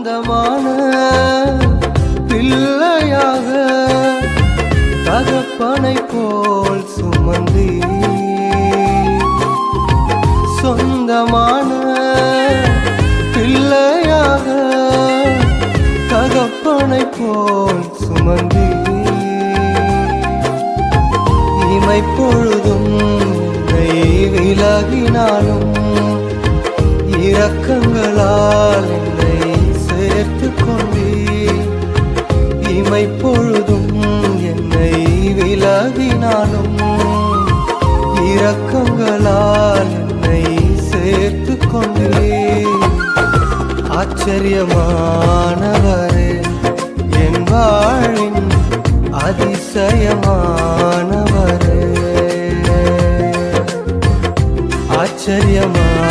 சொந்தமான பிள்ளையாக தகப்பனை போல் சுமந்தி, சொந்தமான பிள்ளையாக தகப்பனை போல் சுமந்தி, இமை பொழுதும் என்னை விலகினாலும் இரக்கங்களால் என்னை சேர்த்து கொண்டே, இமை பொழுதும் என்னை விலகினாலும் இரக்கங்களால் என்னை சேர்த்து கொண்டே. ஆச்சரியமானவரே, என் வாழின் அதிசயமானவரே, ஆச்சரியமானவரே,